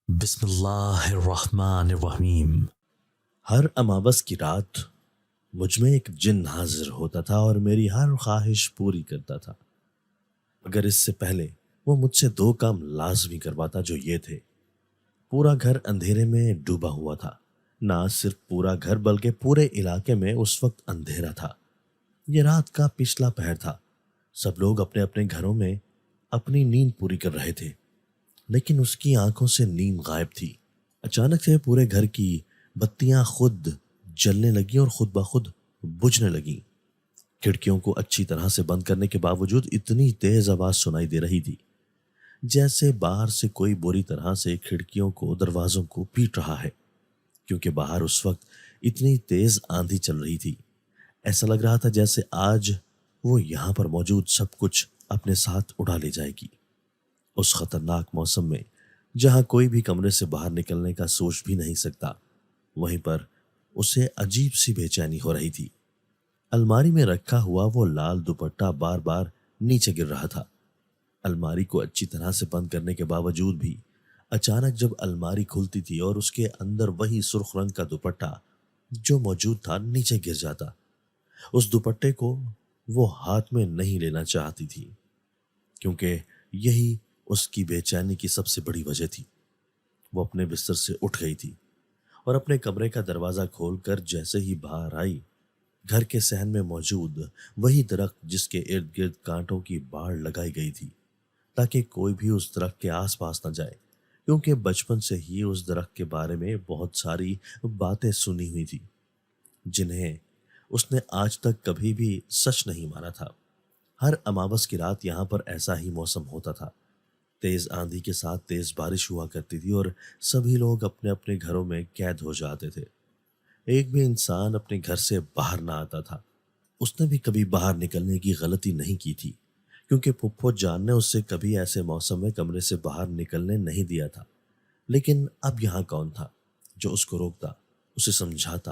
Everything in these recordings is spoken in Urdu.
بسم اللہ الرحمن الرحیم۔ ہر اماوس کی رات مجھ میں ایک جن حاضر ہوتا تھا اور میری ہر خواہش پوری کرتا تھا، مگر اس سے پہلے وہ مجھ سے دو کام لازمی کرواتا، جو یہ تھے: پورا گھر اندھیرے میں ڈوبا ہوا تھا، نہ صرف پورا گھر بلکہ پورے علاقے میں اس وقت اندھیرا تھا۔ یہ رات کا پچھلا پہر تھا، سب لوگ اپنے اپنے گھروں میں اپنی نیند پوری کر رہے تھے، لیکن اس کی آنکھوں سے نیند غائب تھی۔ اچانک سے پورے گھر کی بتیاں خود جلنے لگیں اور خود بخود بجھنے لگیں۔ کھڑکیوں کو اچھی طرح سے بند کرنے کے باوجود اتنی تیز آواز سنائی دے رہی تھی جیسے باہر سے کوئی بری طرح سے کھڑکیوں کو دروازوں کو پیٹ رہا ہے، کیونکہ باہر اس وقت اتنی تیز آندھی چل رہی تھی۔ ایسا لگ رہا تھا جیسے آج وہ یہاں پر موجود سب کچھ اپنے ساتھ اڑا لے جائے گی۔ اس خطرناک موسم میں جہاں کوئی بھی کمرے سے باہر نکلنے کا سوچ بھی نہیں سکتا، وہیں پر اسے عجیب سی بے چینی ہو رہی تھی۔ الماری میں رکھا ہوا وہ لال دوپٹہ بار بار نیچے گر رہا تھا۔ الماری کو اچھی طرح سے بند کرنے کے باوجود بھی اچانک جب الماری کھلتی تھی اور اس کے اندر وہی سرخ رنگ کا دوپٹہ جو موجود تھا نیچے گر جاتا، اس دوپٹے کو وہ ہاتھ میں نہیں لینا چاہتی تھی، کیونکہ یہی اس کی بے چینی کی سب سے بڑی وجہ تھی۔ وہ اپنے بستر سے اٹھ گئی تھی اور اپنے کمرے کا دروازہ کھول کر جیسے ہی باہر آئی، گھر کے صحن میں موجود وہی درخت جس کے ارد گرد کانٹوں کی باڑ لگائی گئی تھی تاکہ کوئی بھی اس درخت کے آس پاس نہ جائے، کیونکہ بچپن سے ہی اس درخت کے بارے میں بہت ساری باتیں سنی ہوئی تھی جنہیں اس نے آج تک کبھی بھی سچ نہیں مانا تھا۔ ہر اماوس کی رات یہاں پر ایسا ہی موسم ہوتا تھا۔ تیز آندھی کے ساتھ تیز بارش ہوا کرتی تھی اور سبھی لوگ اپنے اپنے گھروں میں قید ہو جاتے تھے۔ ایک بھی انسان اپنے گھر سے باہر نہ آتا تھا۔ اس نے بھی کبھی باہر نکلنے کی غلطی نہیں کی تھی، کیونکہ پھپھو جان نے اس سے کبھی ایسے موسم میں کمرے سے باہر نکلنے نہیں دیا تھا۔ لیکن اب یہاں کون تھا جو اس کو روکتا، اسے سمجھاتا،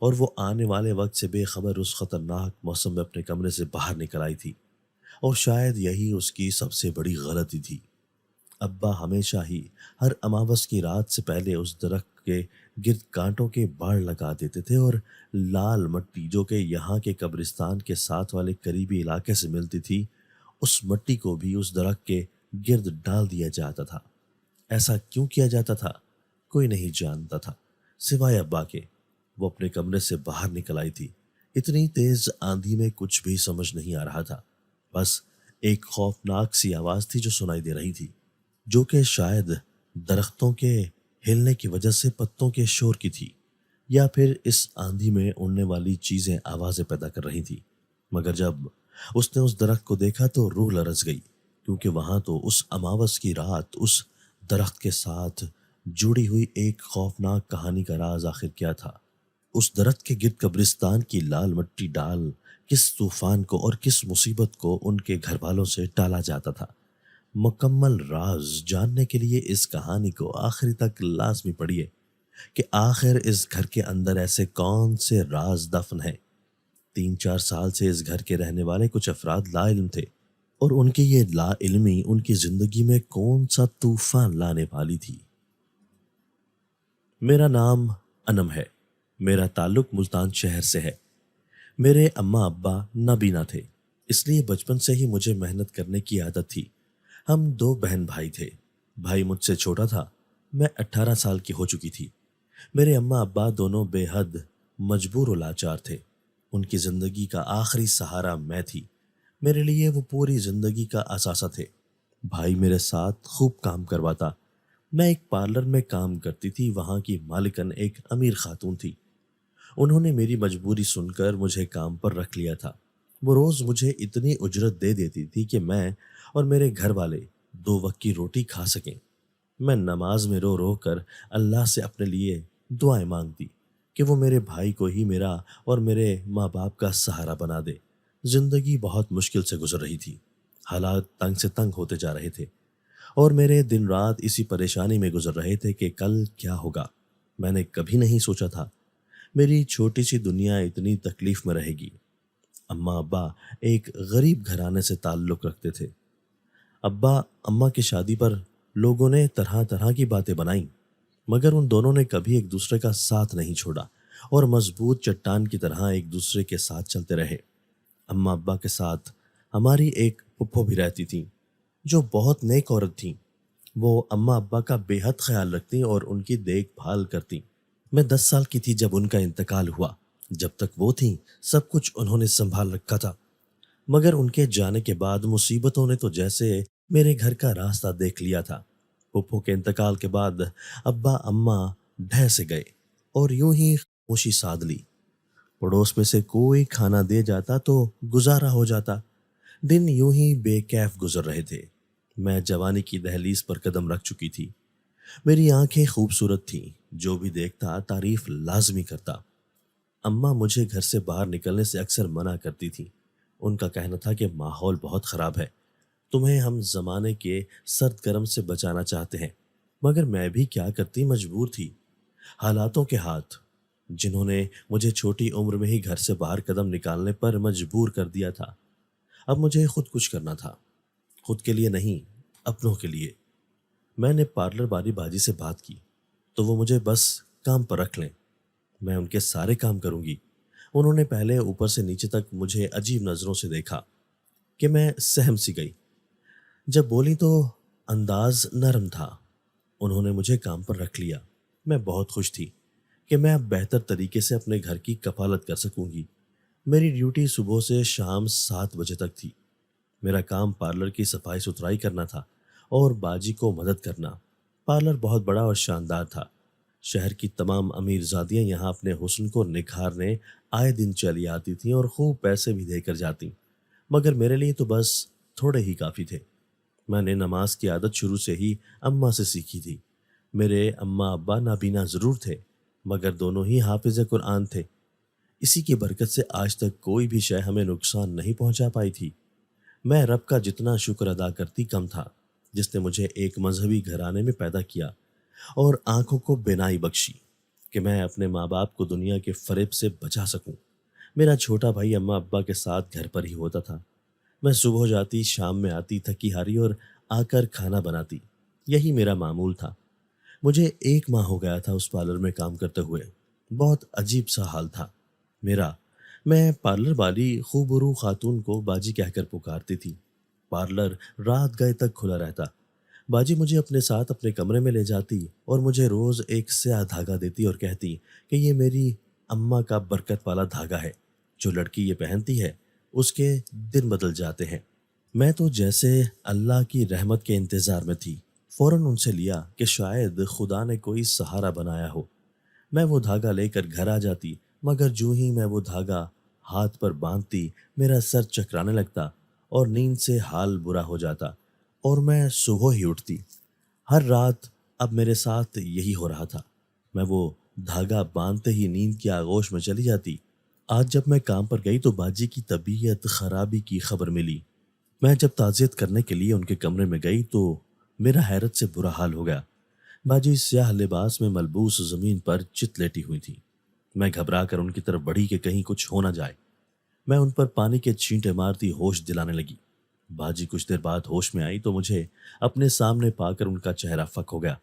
اور وہ آنے والے وقت سے بے خبر اس خطرناک موسم میں اپنے کمرے سے باہر نکل آئی تھی۔ اور شاید یہی اس کی سب سے بڑی غلطی تھی۔ ابا ہمیشہ ہی ہر اماوس کی رات سے پہلے اس درخت کے گرد کانٹوں کے باڑ لگا دیتے تھے، اور لال مٹی جو کہ یہاں کے قبرستان کے ساتھ والے قریبی علاقے سے ملتی تھی، اس مٹی کو بھی اس درخت کے گرد ڈال دیا جاتا تھا۔ ایسا کیوں کیا جاتا تھا کوئی نہیں جانتا تھا سوائے ابا کے۔ وہ اپنے کمرے سے باہر نکل آئی تھی۔ اتنی تیز آندھی میں کچھ بھی سمجھ نہیں آ رہا تھا، بس ایک خوفناک سی آواز تھی جو سنائی دے رہی تھی، جو کہ شاید درختوں کے ہلنے کی وجہ سے پتوں کے شور کی تھی، یا پھر اس آندھی میں اڑنے والی چیزیں آوازیں پیدا کر رہی تھی۔ مگر جب اس نے اس درخت کو دیکھا تو روح لرز گئی، کیونکہ وہاں تو اس اماوس کی رات اس درخت کے ساتھ جڑی ہوئی ایک خوفناک کہانی کا راز آخر کیا تھا۔ اس درخت کے گرد قبرستان کی لال مٹی ڈال کس طوفان کو اور کس مصیبت کو ان کے گھر والوں سے ٹالا جاتا تھا۔ مکمل راز جاننے کے لیے اس کہانی کو آخری تک لازمی پڑھیے کہ آخر اس گھر کے اندر ایسے کون سے راز دفن ہیں۔ 3-4 سال سے اس گھر کے رہنے والے کچھ افراد لا علم تھے، اور ان کی یہ لا علمی ان کی زندگی میں کون سا طوفان لانے والی تھی۔ میرا نام انم ہے، میرا تعلق ملتان شہر سے ہے۔ میرے اماں ابا نابینا تھے، اس لیے بچپن سے ہی مجھے محنت کرنے کی عادت تھی۔ ہم 2 بہن بھائی تھے، بھائی مجھ سے چھوٹا تھا، میں 18 سال کی ہو چکی تھی۔ میرے اماں ابا دونوں بے حد مجبور و لاچار تھے۔ ان کی زندگی کا آخری سہارا میں تھی، میرے لیے وہ پوری زندگی کا اثاثہ تھے۔ بھائی میرے ساتھ خوب کام کرواتا۔ میں ایک پارلر میں کام کرتی تھی، وہاں کی مالکن ایک امیر خاتون تھی۔ انہوں نے میری مجبوری سن کر مجھے کام پر رکھ لیا تھا۔ وہ روز مجھے اتنی اجرت دے دیتی تھی کہ میں اور میرے گھر والے 2 وقت کی روٹی کھا سکیں۔ میں نماز میں رو رو کر اللہ سے اپنے لیے دعائیں مانگتی کہ وہ میرے بھائی کو ہی میرا اور میرے ماں باپ کا سہارا بنا دے۔ زندگی بہت مشکل سے گزر رہی تھی، حالات تنگ سے تنگ ہوتے جا رہے تھے، اور میرے دن رات اسی پریشانی میں گزر رہے تھے کہ کل کیا ہوگا۔ میں نے کبھی نہیں سوچا تھا میری چھوٹی سی دنیا اتنی تکلیف میں رہے گی۔ اماں ابا ایک غریب گھرانے سے تعلق رکھتے تھے۔ ابا اماں کی شادی پر لوگوں نے طرح طرح کی باتیں بنائیں، مگر ان دونوں نے کبھی ایک دوسرے کا ساتھ نہیں چھوڑا اور مضبوط چٹان کی طرح ایک دوسرے کے ساتھ چلتے رہے۔ اماں ابا کے ساتھ ہماری ایک پھپھو بھی رہتی تھیں جو بہت نیک عورت تھیں۔ وہ اماں ابا کا بے حد خیال رکھتی اور ان کی دیکھ بھال کرتی۔ میں 10 سال کی تھی جب ان کا انتقال ہوا۔ جب تک وہ تھیں سب کچھ انہوں نے سنبھال رکھا تھا، مگر ان کے جانے کے بعد مصیبتوں نے تو جیسے میرے گھر کا راستہ دیکھ لیا تھا۔ پھپھو کے انتقال کے بعد ابا اماں ڈھہ سے گئے اور یوں ہی خاموشی ساد لی۔ پڑوس میں سے کوئی کھانا دے جاتا تو گزارا ہو جاتا۔ دن یوں ہی بے کیف گزر رہے تھے۔ میں جوانی کی دہلیز پر قدم رکھ چکی تھی۔ میری آنکھیں خوبصورت تھیں، جو بھی دیکھتا تعریف لازمی کرتا۔ اماں مجھے گھر سے باہر نکلنے سے اکثر منع کرتی تھیں۔ ان کا کہنا تھا کہ ماحول بہت خراب ہے، تمہیں ہم زمانے کے سرد گرم سے بچانا چاہتے ہیں، مگر میں بھی کیا کرتی، مجبور تھی۔ حالاتوں کے ہاتھ جنہوں نے مجھے چھوٹی عمر میں ہی گھر سے باہر قدم نکالنے پر مجبور کر دیا تھا۔ اب مجھے خود کچھ کرنا تھا، خود کے لیے نہیں، اپنوں کے لیے۔ میں نے پارلر والی باجی سے بات کی تو وہ مجھے بس کام پر رکھ لیں، میں ان کے سارے کام کروں گی۔ انہوں نے پہلے اوپر سے نیچے تک مجھے عجیب نظروں سے دیکھا کہ میں سہم سی گئی۔ جب بولی تو انداز نرم تھا۔ انہوں نے مجھے کام پر رکھ لیا۔ میں بہت خوش تھی کہ میں اب بہتر طریقے سے اپنے گھر کی کفالت کر سکوں گی۔ میری ڈیوٹی صبح سے شام 7 بجے تک تھی۔ میرا کام پارلر کی صفائی ستھرائی کرنا تھا اور باجی کو مدد کرنا۔ پارلر بہت بڑا اور شاندار تھا۔ شہر کی تمام امیر زادیاں یہاں اپنے حسن کو نکھارنے آئے دن چلی آتی تھیں اور خوب پیسے بھی دے کر جاتی، مگر میرے لیے تو بس تھوڑے ہی کافی تھے۔ میں نے نماز کی عادت شروع سے ہی اماں سے سیکھی تھی۔ میرے اماں ابا نابینا ضرور تھے، مگر دونوں ہی حافظ قرآن تھے۔ اسی کی برکت سے آج تک کوئی بھی شے ہمیں نقصان نہیں پہنچا پائی تھی۔ میں رب کا جتنا شکر ادا کرتی کم تھا، جس نے مجھے ایک مذہبی گھرانے میں پیدا کیا اور آنکھوں کو بینائی بخشی کہ میں اپنے ماں باپ کو دنیا کے فریب سے بچا سکوں۔ میرا چھوٹا بھائی اماں ابا کے ساتھ گھر پر ہی ہوتا تھا۔ میں صبح جاتی، شام میں آتی تھکی ہاری اور آ کر کھانا بناتی۔ یہی میرا معمول تھا۔ مجھے 1 ماہ ہو گیا تھا اس پارلر میں کام کرتے ہوئے۔ بہت عجیب سا حال تھا میرا۔ میں پارلر والی خوبرو خاتون کو باجی کہہ کر پکارتی تھی۔ پارلر رات گئے تک کھلا رہتا۔ باجی مجھے اپنے ساتھ اپنے کمرے میں لے جاتی اور مجھے روز ایک سیاہ دھاگا دیتی اور کہتی کہ یہ میری اماں کا برکت والا دھاگا ہے، جو لڑکی یہ پہنتی ہے اس کے دن بدل جاتے ہیں۔ میں تو جیسے اللہ کی رحمت کے انتظار میں تھی۔ فوراً ان سے لیا کہ شاید خدا نے کوئی سہارا بنایا ہو۔ میں وہ دھاگا لے کر گھر آ جاتی، مگر جو ہی میں وہ دھاگا ہاتھ پر باندھتی میرا سر چکرانے لگتا اور نیند سے حال برا ہو جاتا اور میں صبح ہی اٹھتی۔ ہر رات اب میرے ساتھ یہی ہو رہا تھا۔ میں وہ دھاگا باندھتے ہی نیند کی آغوش میں چلی جاتی۔ آج جب میں کام پر گئی تو باجی کی طبیعت خرابی کی خبر ملی۔ میں جب تعزیت کرنے کے لیے ان کے کمرے میں گئی تو میرا حیرت سے برا حال ہو گیا۔ باجی سیاہ لباس میں ملبوس زمین پر چت لیٹی ہوئی تھی۔ میں گھبرا کر ان کی طرف بڑھی کہ کہیں کچھ ہو نہ جائے۔ میں ان پر پانی کے چھینٹے مارتی ہوش دلانے لگی۔ باجی کچھ دیر بعد ہوش میں آئی تو مجھے اپنے سامنے پا کر ان کا چہرہ فک ہو گیا۔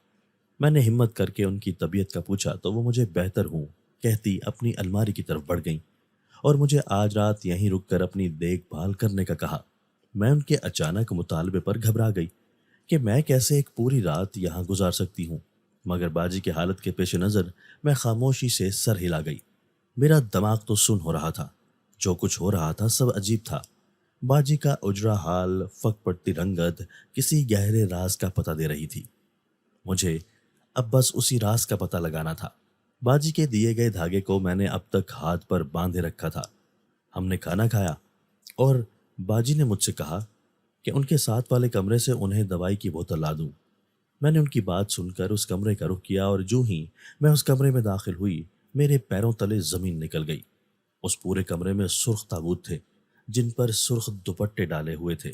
میں نے ہمت کر کے ان کی طبیعت کا پوچھا تو وہ مجھے بہتر ہوں کہتی اپنی الماری کی طرف بڑھ گئیں اور مجھے آج رات یہیں رک کر اپنی دیکھ بھال کرنے کا کہا۔ میں ان کے اچانک مطالبے پر گھبرا گئی کہ میں کیسے ایک پوری رات یہاں گزار سکتی ہوں، مگر باجی کی حالت کے پیش نظر میں خاموشی سے سر ہلا گئی۔ میرا دماغ تو سن ہو رہا تھا، جو کچھ ہو رہا تھا سب عجیب تھا۔ باجی کا اجرا حال، فک پڑتی رنگت کسی گہرے راز کا پتہ دے رہی تھی۔ مجھے اب بس اسی راز کا پتہ لگانا تھا۔ باجی کے دیے گئے دھاگے کو میں نے اب تک ہاتھ پر باندھے رکھا تھا۔ ہم نے کھانا کھایا اور باجی نے مجھ سے کہا کہ ان کے ساتھ والے کمرے سے انہیں دوائی کی بوتل لا دوں۔ میں نے ان کی بات سن کر اس کمرے کا رخ کیا اور جو ہی میں اس کمرے میں داخل ہوئی میرے پیروں تلے زمین نکل گئی۔ اس پورے کمرے میں سرخ تابوت تھے جن پر سرخ دوپٹے ڈالے ہوئے تھے۔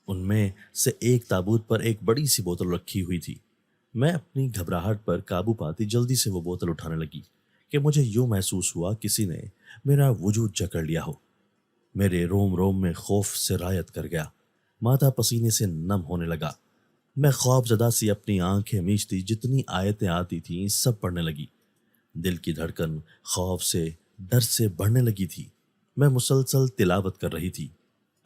ان میں سے ایک تابوت پر ایک بڑی سی بوتل رکھی ہوئی تھی۔ میں اپنی گھبراہٹ پر قابو پاتی جلدی سے وہ بوتل اٹھانے لگی کہ مجھے یوں محسوس ہوا کسی نے میرا وجود جکڑ لیا ہو۔ میرے روم روم میں خوف سے رایت کر گیا۔ ماتھا پسینے سے نم ہونے لگا۔ میں خوف زدہ سی اپنی آنکھیں میچتی جتنی آیتیں آتی تھیں سب پڑھنے لگی۔ دل کی دھڑکن خوف سے، ڈر سے بڑھنے لگی تھی۔ میں مسلسل تلاوت کر رہی تھی۔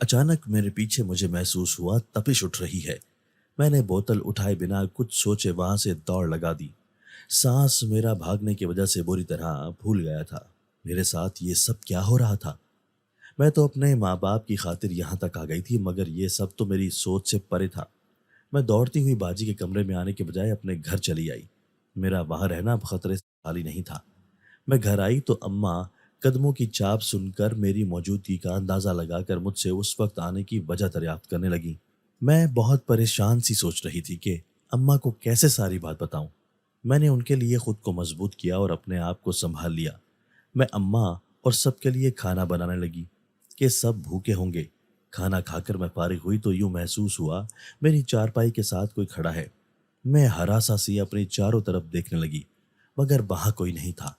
اچانک میرے پیچھے مجھے محسوس ہوا تپش اٹھ رہی ہے۔ میں نے بوتل اٹھائے بنا کچھ سوچے وہاں سے دوڑ لگا دی۔ سانس میرا بھاگنے کی وجہ سے بری طرح پھول گیا تھا۔ میرے ساتھ یہ سب کیا ہو رہا تھا؟ میں تو اپنے ماں باپ کی خاطر یہاں تک آ گئی تھی، مگر یہ سب تو میری سوچ سے پرے تھا۔ میں دوڑتی ہوئی باجی کے کمرے میں آنے کے بجائے اپنے گھر چلی آئی۔ میرا وہاں رہنا اب خطرے سے خالی نہیں تھا۔ میں گھر آئی تو اماں قدموں کی چاپ سن کر میری موجودگی کا اندازہ لگا کر مجھ سے اس وقت آنے کی وجہ دریافت کرنے لگی۔ میں بہت پریشان سی سوچ رہی تھی کہ اماں کو کیسے ساری بات بتاؤں۔ میں نے ان کے لیے خود کو مضبوط کیا اور اپنے آپ کو سنبھال لیا۔ میں اماں اور سب کے لیے کھانا بنانے لگی کہ سب بھوکے ہوں گے۔ کھانا کھا کر میں فارغ ہوئی تو یوں محسوس ہوا میری چارپائی کے ساتھ کوئی کھڑا ہے۔ میں ہراساں سی اپنی چاروں طرف دیکھنے لگی، مگر وہاں کوئی نہیں تھا۔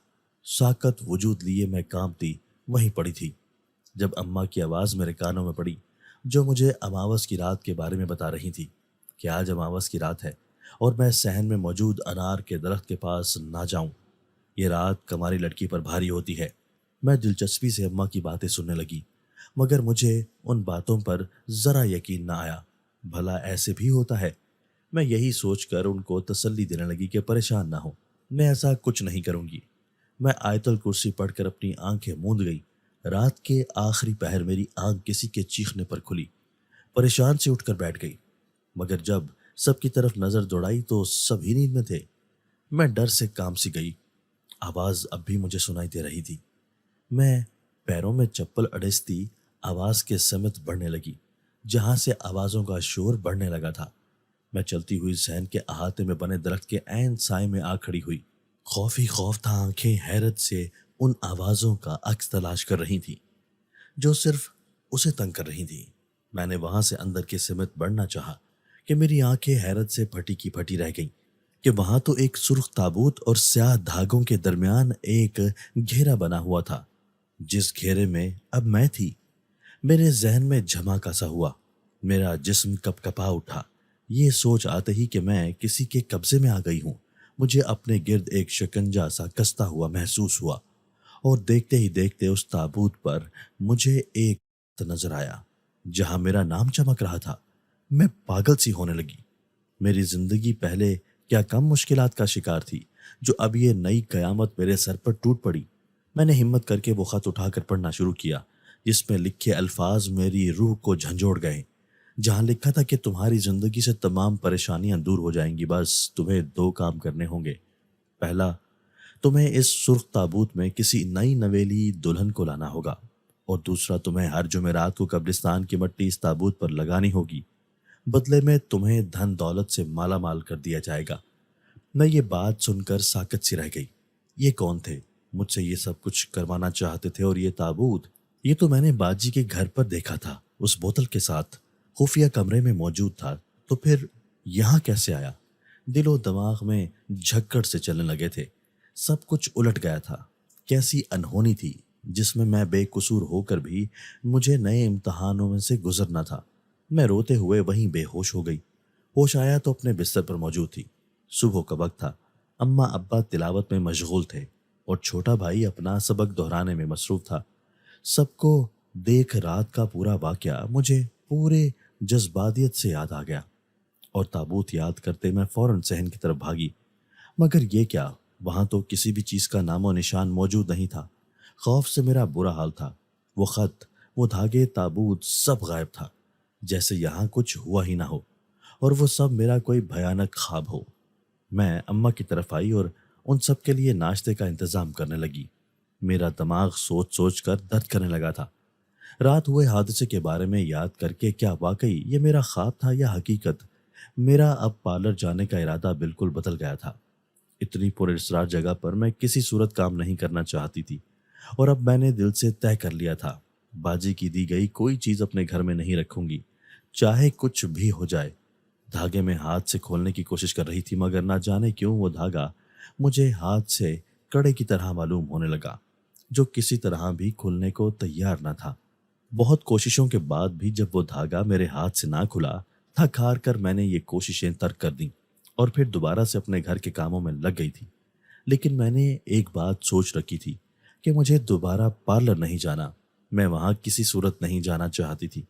ساکت وجود لیے میں کانپتی وہیں پڑی تھی۔ جب اماں کی آواز میرے کانوں میں پڑی جو مجھے اماوس کی رات کے بارے میں بتا رہی تھی کہ آج اماوس کی رات ہے اور میں صحن میں موجود انار کے درخت کے پاس نہ جاؤں، یہ رات کماری لڑکی پر بھاری ہوتی ہے۔ میں دلچسپی سے اماں کی باتیں سننے لگی، مگر مجھے ان باتوں پر ذرا یقین نہ آیا۔ بھلا ایسے بھی ہوتا ہے؟ میں یہی سوچ کر ان کو تسلی دینے لگی کہ پریشان نہ ہو، میں ایسا کچھ نہیں کروں گی۔ میں آیت الکرسی پڑھ کر اپنی آنکھیں موند گئی۔ رات کے آخری پہر میری آنکھ کسی کے چیخنے پر کھلی۔ پریشان سے اٹھ کر بیٹھ گئی، مگر جب سب کی طرف نظر دوڑائی تو سب ہی نیند میں تھے۔ میں ڈر سے کام سی گئی۔ آواز اب بھی مجھے سنائی دے رہی تھی۔ میں پیروں میں چپل اڑیستی آواز کے سمت بڑھنے لگی، جہاں سے آوازوں کا شور بڑھنے لگا تھا۔ میں چلتی ہوئی صحن کے احاطے میں بنے درخت کے عین سائے میں آ کھڑی ہوئی۔ خوف ہی خوف تھا، آنکھیں حیرت سے ان آوازوں کا عکس تلاش کر رہی تھیں جو صرف اسے تنگ کر رہی تھیں۔ میں نے وہاں سے اندر کے سمت بڑھنا چاہا کہ میری آنکھیں حیرت سے پھٹی کی پھٹی رہ گئیں کہ وہاں تو ایک سرخ تابوت اور سیاہ دھاگوں کے درمیان ایک گھیرا بنا ہوا تھا، جس گھیرے میں اب میں تھی۔ میرے ذہن میں جھماکا سا ہوا، میرا جسم کپ کپا اٹھا۔ یہ سوچ آتے ہی کہ میں کسی کے قبضے میں آ گئی ہوں، مجھے اپنے گرد ایک شکنجا سا کستا ہوا محسوس ہوا، اور دیکھتے ہی دیکھتے اس تابوت پر مجھے ایک نظر آیا جہاں میرا نام چمک رہا تھا۔ میں پاگل سی ہونے لگی۔ میری زندگی پہلے کیا کم مشکلات کا شکار تھی جو اب یہ نئی قیامت میرے سر پر ٹوٹ پڑی۔ میں نے ہمت کر کے وہ خط اٹھا کر پڑھنا شروع کیا جس میں لکھے الفاظ میری روح کو جھنجھوڑ گئے، جہاں لکھا تھا کہ تمہاری زندگی سے تمام پریشانیاں دور ہو جائیں گی، بس تمہیں 2 کام کرنے ہوں گے۔ پہلا، تمہیں اس سرخ تابوت میں کسی نئی نویلی دلہن کو لانا ہوگا، اور دوسرا، تمہیں ہر جمعرات کو قبرستان کی مٹی اس تابوت پر لگانی ہوگی، بدلے میں تمہیں دھن دولت سے مالا مال کر دیا جائے گا۔ میں یہ بات سن کر ساکت سی رہ گئی۔ یہ کون تھے؟ مجھ سے یہ سب کچھ کروانا چاہتے تھے، اور یہ تابوت، یہ تو میں نے باجی کے گھر پر دیکھا تھا، اس بوتل کے ساتھ خفیہ کمرے میں موجود تھا، تو پھر یہاں کیسے آیا؟ دل و دماغ میں جھکڑ سے چلنے لگے تھے۔ سب کچھ الٹ گیا تھا۔ کیسی انہونی تھی جس میں بے قصور ہو کر بھی مجھے نئے امتحانوں میں سے گزرنا تھا۔ میں روتے ہوئے وہیں بے ہوش ہو گئی۔ ہوش آیا تو اپنے بستر پر موجود تھی۔ صبح کا وقت تھا۔ اماں ابا تلاوت میں مشغول تھے اور چھوٹا بھائی اپنا سبق دہرانے میں مصروف تھا۔ سب کو دیکھ رات کا پورا واقعہ مجھے پورے جذباتیت سے یاد آ گیا، اور تابوت یاد کرتے میں فوراً صحن کی طرف بھاگی۔ مگر یہ کیا، وہاں تو کسی بھی چیز کا نام و نشان موجود نہیں تھا۔ خوف سے میرا برا حال تھا۔ وہ خط، وہ دھاگے، تابوت، سب غائب تھا، جیسے یہاں کچھ ہوا ہی نہ ہو، اور وہ سب میرا کوئی بھیانک خواب ہو۔ میں اماں کی طرف آئی اور ان سب کے لیے ناشتے کا انتظام کرنے لگی۔ میرا دماغ سوچ سوچ کر درد کرنے لگا تھا۔ رات ہوئے حادثے کے بارے میں یاد کر کے کیا واقعی یہ میرا خواب تھا یا حقیقت؟ میرا اب پارلر جانے کا ارادہ بالکل بدل گیا تھا۔ اتنی پراسرار جگہ پر میں کسی صورت کام نہیں کرنا چاہتی تھی، اور اب میں نے دل سے طے کر لیا تھا، باجی کی دی گئی کوئی چیز اپنے گھر میں نہیں رکھوں گی، چاہے کچھ بھی ہو جائے۔ دھاگے میں ہاتھ سے کھولنے کی کوشش کر رہی تھی، مگر نہ جانے کیوں وہ دھاگا مجھے ہاتھ سے کڑے کی طرح معلوم ہونے لگا، جو کسی طرح بھی کھلنے کو تیار نہ تھا۔ بہت کوششوں کے بعد بھی جب وہ دھاگا میرے ہاتھ سے نہ کھلا تھک ہار کر میں نے یہ کوششیں ترک کر دیں اور پھر دوبارہ سے اپنے گھر کے کاموں میں لگ گئی تھی۔ لیکن میں نے ایک بات سوچ رکھی تھی کہ مجھے دوبارہ پارلر نہیں جانا۔ میں وہاں کسی صورت نہیں جانا چاہتی تھی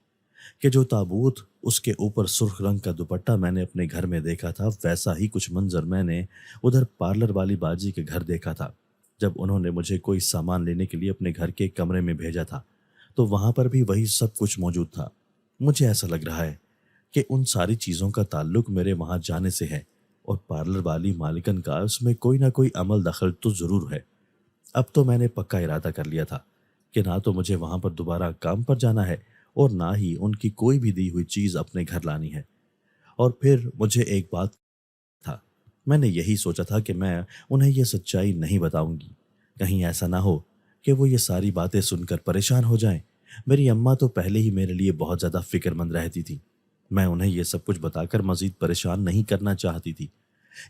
کہ جو تابوت اس کے اوپر سرخ رنگ کا دوپٹہ میں نے اپنے گھر میں دیکھا تھا، ویسا ہی کچھ منظر میں نے ادھر پارلر والی باجی کے گھر دیکھا تھا۔ جب انہوں نے مجھے کوئی سامان لینے کے لیے اپنے گھر کے کمرے میں بھیجا تھا تو وہاں پر بھی وہی سب کچھ موجود تھا۔ مجھے ایسا لگ رہا ہے کہ ان ساری چیزوں کا تعلق میرے وہاں جانے سے ہے اور پارلر والی مالکن کا اس میں کوئی نہ کوئی عمل دخل تو ضرور ہے۔ اب تو میں نے پکا ارادہ کر لیا تھا کہ نہ تو مجھے وہاں پر دوبارہ کام پر جانا ہے اور نہ ہی ان کی کوئی بھی دی ہوئی چیز اپنے گھر لانی ہے۔ اور پھر مجھے ایک بات تھا، میں نے یہی سوچا تھا کہ میں انہیں یہ سچائی نہیں بتاؤں گی، کہیں ایسا نہ ہو کہ وہ یہ ساری باتیں سن کر پریشان ہو جائیں۔ میری اماں تو پہلے ہی میرے لیے بہت زیادہ فکر مند رہتی تھی، میں انہیں یہ سب کچھ بتا کر مزید پریشان نہیں کرنا چاہتی تھی،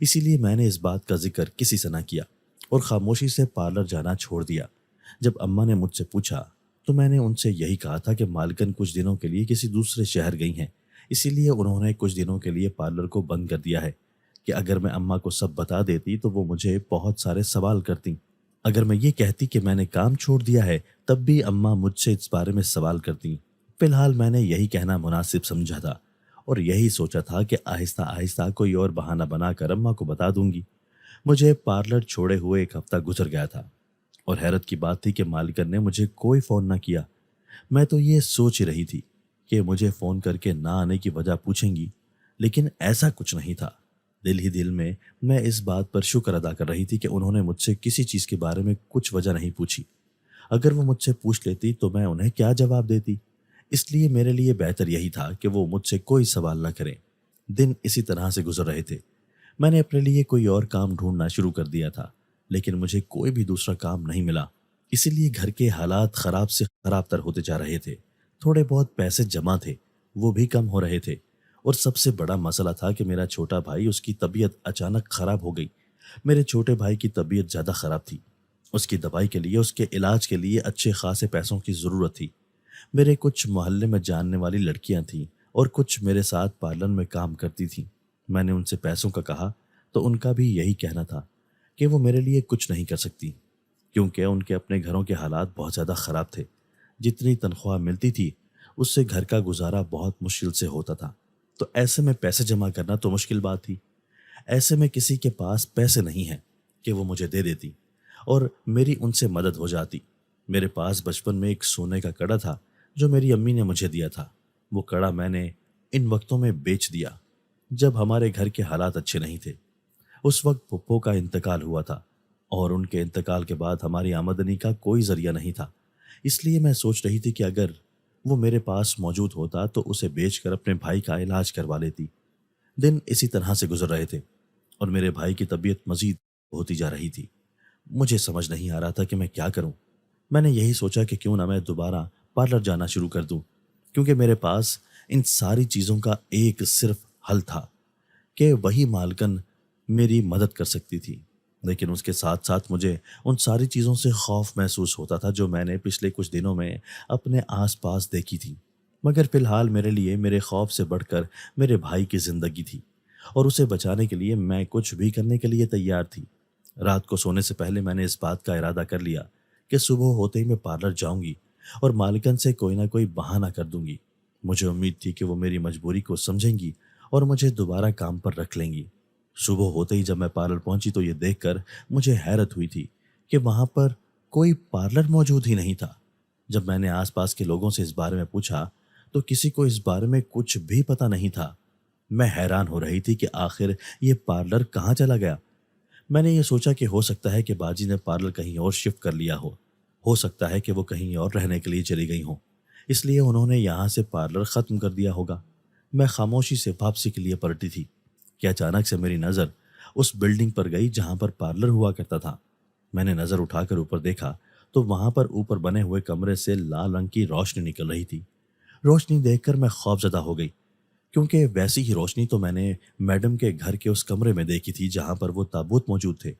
اسی لیے میں نے اس بات کا ذکر کسی سے نہ کیا اور خاموشی سے پارلر جانا چھوڑ دیا۔ جب اماں نے مجھ سے پوچھا تو میں نے ان سے یہی کہا تھا کہ مالکن کچھ دنوں کے لیے کسی دوسرے شہر گئی ہیں، اسی لیے انہوں نے کچھ دنوں کے لیے پارلر کو بند کر دیا ہے، کہ اگر میں اماں کو سب بتا دیتی تو وہ مجھے بہت سارے سوال کرتیں۔ اگر میں یہ کہتی کہ میں نے کام چھوڑ دیا ہے تب بھی اماں مجھ سے اس بارے میں سوال کرتیں۔ فی الحال میں نے یہی کہنا مناسب سمجھا تھا اور یہی سوچا تھا کہ آہستہ آہستہ کوئی اور بہانہ بنا کر اماں کو بتا دوں گی۔ مجھے پارلر چھوڑے ہوئے ایک ہفتہ گزر گیا تھا اور حیرت کی بات تھی کہ مالکن نے مجھے کوئی فون نہ کیا۔ میں تو یہ سوچ ہی رہی تھی کہ مجھے فون کر کے نہ آنے کی وجہ پوچھیں گی، لیکن ایسا کچھ نہیں تھا۔ دل ہی دل میں اس بات پر شکر ادا کر رہی تھی کہ انہوں نے مجھ سے کسی چیز کے بارے میں کچھ وجہ نہیں پوچھی۔ اگر وہ مجھ سے پوچھ لیتی تو میں انہیں کیا جواب دیتی؟ اس لیے میرے لیے بہتر یہی تھا کہ وہ مجھ سے کوئی سوال نہ کریں۔ دن اسی طرح سے گزر رہے تھے۔ میں نے اپنے لیے کوئی اور کام ڈھونڈنا شروع کر دیا تھا، لیکن مجھے کوئی بھی دوسرا کام نہیں ملا، اسی لیے گھر کے حالات خراب سے خراب تر ہوتے جا رہے تھے۔ تھوڑے بہت پیسے جمع تھے، وہ بھی کم ہو رہے تھے، اور سب سے بڑا مسئلہ تھا کہ میرا چھوٹا بھائی، اس کی طبیعت اچانک خراب ہو گئی۔ میرے چھوٹے بھائی کی طبیعت زیادہ خراب تھی، اس کی دوائی کے لیے، اس کے علاج کے لیے اچھے خاصے پیسوں کی ضرورت تھی۔ میرے کچھ محلے میں جاننے والی لڑکیاں تھیں اور کچھ میرے ساتھ پارلر میں کام کرتی تھیں۔ میں نے ان سے پیسوں کا کہا تو ان کا بھی یہی کہنا تھا کہ وہ میرے لیے کچھ نہیں کر سکتی، کیونکہ ان کے اپنے گھروں کے حالات بہت زیادہ خراب تھے۔ جتنی تنخواہ ملتی تھی اس سے گھر کا گزارا بہت مشکل سے ہوتا تھا، تو ایسے میں پیسے جمع کرنا تو مشکل بات تھی۔ ایسے میں کسی کے پاس پیسے نہیں ہیں کہ وہ مجھے دے دیتی اور میری ان سے مدد ہو جاتی۔ میرے پاس بچپن میں ایک سونے کا کڑا تھا جو میری امی نے مجھے دیا تھا۔ وہ کڑا میں نے ان وقتوں میں بیچ دیا جب ہمارے گھر کے حالات اچھے نہیں تھے۔ اس وقت پھپھو کا انتقال ہوا تھا اور ان کے انتقال کے بعد ہماری آمدنی کا کوئی ذریعہ نہیں تھا، اس لیے میں سوچ رہی تھی کہ اگر وہ میرے پاس موجود ہوتا تو اسے بیچ کر اپنے بھائی کا علاج کروا لیتی۔ دن اسی طرح سے گزر رہے تھے اور میرے بھائی کی طبیعت مزید ہوتی جا رہی تھی۔ مجھے سمجھ نہیں آ رہا تھا کہ میں کیا کروں۔ میں نے یہی سوچا کہ کیوں نہ میں دوبارہ پارلر جانا شروع کر دوں، کیونکہ میرے پاس ان ساری چیزوں کا ایک صرف حل تھا کہ وہی مالکن میری مدد کر سکتی تھی۔ لیکن اس کے ساتھ ساتھ مجھے ان ساری چیزوں سے خوف محسوس ہوتا تھا جو میں نے پچھلے کچھ دنوں میں اپنے آس پاس دیکھی تھی۔ مگر فی الحال میرے لیے میرے خوف سے بڑھ کر میرے بھائی کی زندگی تھی اور اسے بچانے کے لیے میں کچھ بھی کرنے کے لیے تیار تھی۔ رات کو سونے سے پہلے میں نے اس بات کا ارادہ کر لیا کہ صبح ہوتے ہی میں پارلر جاؤں گی اور مالکن سے کوئی نہ کوئی بہانہ کر دوں گی۔ مجھے امید تھی کہ وہ میری مجبوری کو سمجھیں گی اور مجھے دوبارہ کام پر رکھ لیں گی۔ صبح ہوتے ہی جب میں پارلر پہنچی تو یہ دیکھ کر مجھے حیرت ہوئی تھی کہ وہاں پر کوئی پارلر موجود ہی نہیں تھا۔ جب میں نے آس پاس کے لوگوں سے اس بارے میں پوچھا تو کسی کو اس بارے میں کچھ بھی پتہ نہیں تھا۔ میں حیران ہو رہی تھی کہ آخر یہ پارلر کہاں چلا گیا۔ میں نے یہ سوچا کہ ہو سکتا ہے کہ باجی نے پارلر کہیں اور شفٹ کر لیا ہو سکتا ہے کہ وہ کہیں اور رہنے کے لیے چلی گئی ہوں، اس لیے انہوں نے یہاں سے پارلر ختم کر دیا ہوگا۔ میں خاموشی سے واپسی کے لیے پلٹی تھی کہ اچانک سے میری نظر اس بلڈنگ پر گئی جہاں پر پارلر ہوا کرتا تھا۔ میں نے نظر اٹھا کر اوپر دیکھا تو وہاں پر اوپر بنے ہوئے کمرے سے لال رنگ کی روشنی نکل رہی تھی۔ روشنی دیکھ کر میں خوفزدہ ہو گئی، کیونکہ ویسی ہی روشنی تو میں نے میڈم کے گھر کے اس کمرے میں دیکھی تھی جہاں پر وہ تابوت موجود تھے،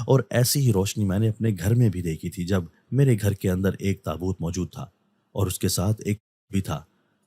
اور ایسی ہی روشنی میں نے اپنے گھر میں بھی دیکھی تھی جب میرے گھر کے اندر ایک تابوت موجود تھا اور اس کے ساتھ ایک بھی تھا۔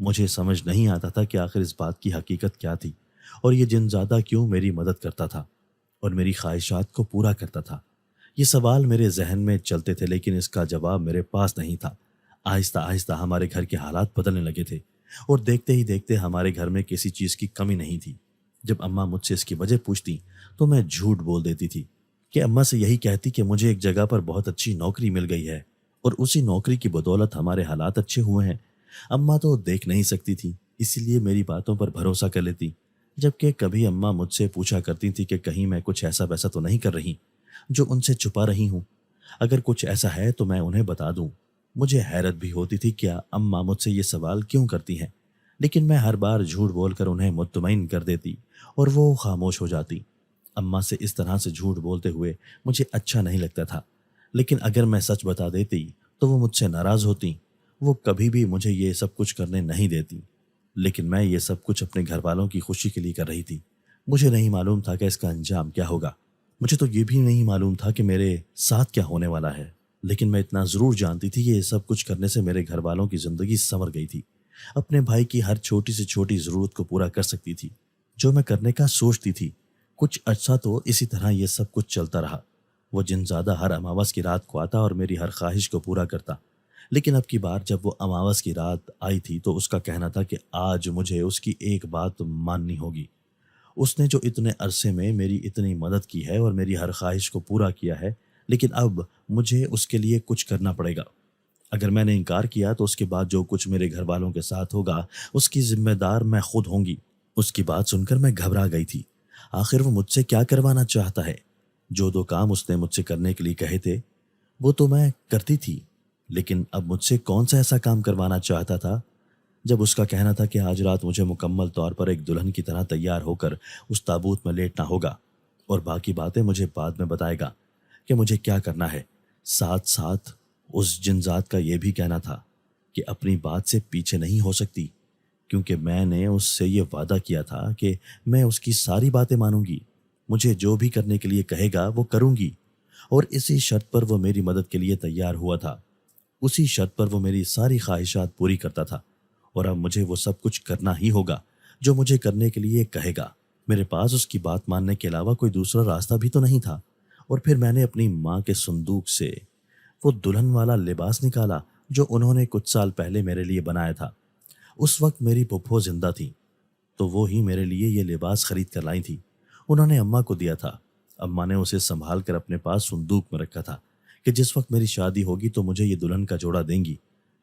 مجھے سمجھ نہیں آتا تھا کہ آخر اس بات کی حقیقت کیا تھی اور یہ جن زیادہ کیوں میری مدد کرتا تھا اور میری خواہشات کو پورا کرتا تھا۔ یہ سوال میرے ذہن میں چلتے تھے لیکن اس کا جواب میرے پاس نہیں تھا۔ آہستہ آہستہ ہمارے گھر کے حالات بدلنے لگے تھے اور دیکھتے ہی دیکھتے ہمارے گھر میں کسی چیز کی کمی نہیں تھی۔ جب اماں مجھ سے اس کی وجہ پوچھتی تو میں جھوٹ بول دیتی تھی کہ اماں سے یہی کہتی کہ مجھے ایک جگہ پر بہت اچھی نوکری مل گئی ہے اور اسی نوکری کی بدولت ہمارے حالات اچھے ہوئے ہیں۔ اماں تو دیکھ نہیں سکتی تھی، اسی لیے میری باتوں پر بھروسہ کر لیتی، جبکہ کبھی اماں مجھ سے پوچھا کرتی تھی کہ کہیں میں کچھ ایسا ویسا تو نہیں کر رہی جو ان سے چھپا رہی ہوں، اگر کچھ ایسا ہے تو میں انہیں بتا دوں۔ مجھے حیرت بھی ہوتی تھی کیا اماں مجھ سے یہ سوال کیوں کرتی ہیں، لیکن میں ہر بار جھوٹ بول کر انہیں مطمئن کر دیتی اور وہ خاموش ہو جاتی۔ اماں سے اس طرح سے جھوٹ بولتے ہوئے مجھے اچھا نہیں لگتا تھا، لیکن اگر میں سچ بتا دیتی تو وہ مجھ سے ناراض ہوتی۔ وہ کبھی بھی مجھے یہ سب کچھ کرنے نہیں دیتی، لیکن میں یہ سب کچھ اپنے گھر والوں کی خوشی کے لیے کر رہی تھی۔ مجھے نہیں معلوم تھا کہ اس کا انجام کیا ہوگا، مجھے تو یہ بھی نہیں معلوم تھا کہ میرے ساتھ کیا ہونے والا ہے، لیکن میں اتنا ضرور جانتی تھی کہ یہ سب کچھ کرنے سے میرے گھر والوں کی زندگی سنور گئی تھی۔ اپنے بھائی کی ہر چھوٹی سے چھوٹی ضرورت کو پورا کر سکتی تھی جو میں کرنے کا سوچتی تھی۔ کچھ عرصہ تو اسی طرح یہ سب کچھ چلتا رہا۔ وہ جن زیادہ ہر اماوس کی رات کو آتا اور میری ہر خواہش کو پورا کرتا، لیکن اب کی بار جب وہ اماوس کی رات آئی تھی تو اس کا کہنا تھا کہ آج مجھے اس کی ایک بات ماننی ہوگی۔ اس نے جو اتنے عرصے میں میری اتنی مدد کی ہے اور میری ہر خواہش کو پورا کیا ہے، لیکن اب مجھے اس کے لیے کچھ کرنا پڑے گا۔ اگر میں نے انکار کیا تو اس کے بعد جو کچھ میرے گھر والوں کے ساتھ ہوگا اس کی ذمہ دار میں خود ہوں گی۔ اس کی بات سن کر میں گھبرا گئی تھی۔ آخر وہ مجھ سے کیا کروانا چاہتا ہے؟ جو دو کام اس نے مجھ سے کرنے کے لیے کہے تھے وہ تو میں کرتی تھی، لیکن اب مجھ سے کون سا ایسا کام کروانا چاہتا تھا؟ جب اس کا کہنا تھا کہ آج رات مجھے مکمل طور پر ایک دلہن کی طرح تیار ہو کر اس تابوت میں لیٹنا ہوگا اور باقی باتیں مجھے بعد میں بتائے گا کہ مجھے کیا کرنا ہے۔ ساتھ ساتھ اس جن ذات کا یہ بھی کہنا تھا کہ اپنی بات سے پیچھے نہیں ہو سکتی، کیونکہ میں نے اس سے یہ وعدہ کیا تھا کہ میں اس کی ساری باتیں مانوں گی، مجھے جو بھی کرنے کے لیے کہے گا وہ کروں گی، اور اسی شرط پر وہ میری مدد کے لیے تیار ہوا تھا۔ اسی شرط پر وہ میری ساری خواہشات پوری کرتا تھا، اور اب مجھے وہ سب کچھ کرنا ہی ہوگا جو مجھے کرنے کے لیے کہے گا۔ میرے پاس اس کی بات ماننے کے علاوہ کوئی دوسرا راستہ بھی تو نہیں تھا۔ اور پھر میں نے اپنی ماں کے صندوق سے وہ دلہن والا لباس نکالا جو انہوں نے کچھ سال پہلے میرے لیے بنایا تھا۔ اس وقت میری پھپھو زندہ تھی تو وہ ہی میرے لیے یہ لباس خرید کر لائی تھی۔ انہوں نے اماں کو دیا تھا۔ اماں نے اسے سنبھال کر اپنے پاس صندوق میں رکھا تھا کہ جس وقت میری شادی ہوگی تو مجھے یہ دلہن کا جوڑا دیں گی۔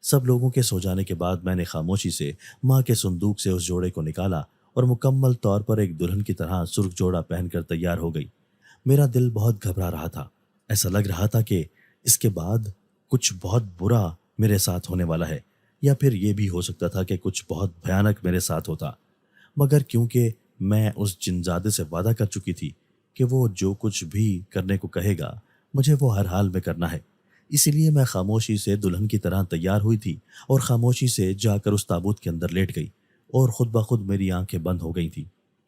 سب لوگوں کے سو جانے کے بعد میں نے خاموشی سے ماں کے صندوق سے اس جوڑے کو نکالا اور مکمل طور پر ایک دلہن کی طرح سرخ جوڑا پہن کر تیار ہو گئی۔ میرا دل بہت گھبرا رہا تھا، ایسا لگ رہا تھا کہ اس کے بعد کچھ بہت برا میرے ساتھ ہونے والا ہے، یا پھر یہ بھی ہو سکتا تھا کہ کچھ بہت بھیانک میرے ساتھ ہوتا۔ مگر کیونکہ میں اس جنزادے سے وعدہ کر چکی تھی کہ وہ جو کچھ بھی کرنے کو کہے گا مجھے وہ ہر حال میں کرنا ہے، اسی لیے میں خاموشی سے دلہن کی طرح تیار ہوئی تھی اور خاموشی سے جا کر اس تابوت کے اندر لیٹ گئی، اور خود بخود میری آنکھیں بند ہو گئی تھیں۔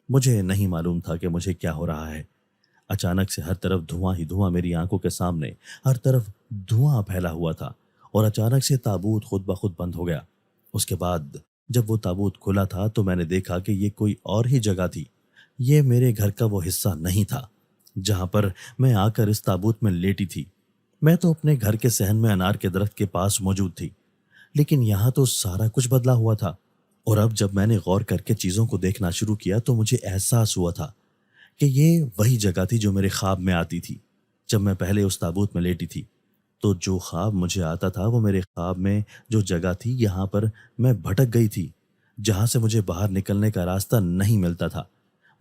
مجھے نہیں معلوم تھا کہ مجھے کیا ہو رہا ہے۔ اچانک سے ہر طرف دھواں ہی دھواں، میری آنکھوں کے سامنے ہر طرف دھواں پھیلا ہوا تھا، اور اچانک سے تابوت خود بخود بند ہو گیا۔ اس کے بعد جب وہ تابوت کھلا تھا تو میں نے دیکھا کہ یہ کوئی اور ہی جگہ تھی۔ یہ میرے گھر کا وہ حصہ نہیں تھا جہاں پر میں آ کر اس تابوت میں لیٹی تھی۔ میں تو اپنے گھر کے صحن میں انار کے درخت کے پاس موجود تھی، لیکن یہاں تو سارا کچھ بدلا ہوا تھا۔ اور اب جب میں نے غور کر کے چیزوں کو دیکھنا شروع کیا تو مجھے احساس ہوا تھا کہ یہ وہی جگہ تھی جو میرے خواب میں آتی تھی جب میں پہلے اس تابوت میں لیٹی تھی۔ تو جو خواب مجھے آتا تھا وہ میرے خواب میں جو جگہ تھی، یہاں پر میں بھٹک گئی تھی جہاں سے مجھے باہر نکلنے کا راستہ نہیں ملتا تھا۔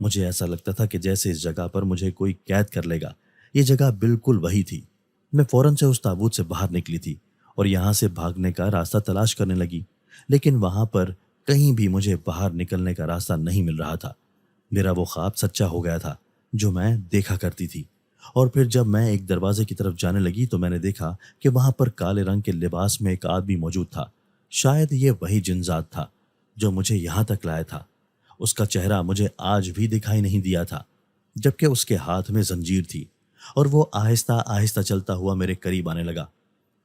مجھے ایسا لگتا تھا کہ جیسے اس جگہ پر مجھے کوئی قید کر لے گا۔ یہ جگہ بالکل وہی تھی۔ میں فوراً سے اس تابوت سے باہر نکلی تھی اور یہاں سے بھاگنے کا راستہ تلاش کرنے لگی، لیکن وہاں پر کہیں بھی مجھے باہر نکلنے کا راستہ نہیں مل رہا تھا۔ میرا وہ خواب سچا ہو گیا تھا جو میں دیکھا کرتی تھی۔ اور پھر جب میں ایک دروازے کی طرف جانے لگی تو میں نے دیکھا کہ وہاں پر کالے رنگ کے لباس میں ایک آدمی موجود تھا۔ شاید یہ وہی جن ذات تھا جو مجھے یہاں تک لایا تھا۔ اس کا چہرہ مجھے آج بھی دکھائی نہیں دیا تھا، جبکہ اس کے ہاتھ میں زنجیر تھی، اور وہ آہستہ آہستہ چلتا ہوا میرے قریب آنے لگا۔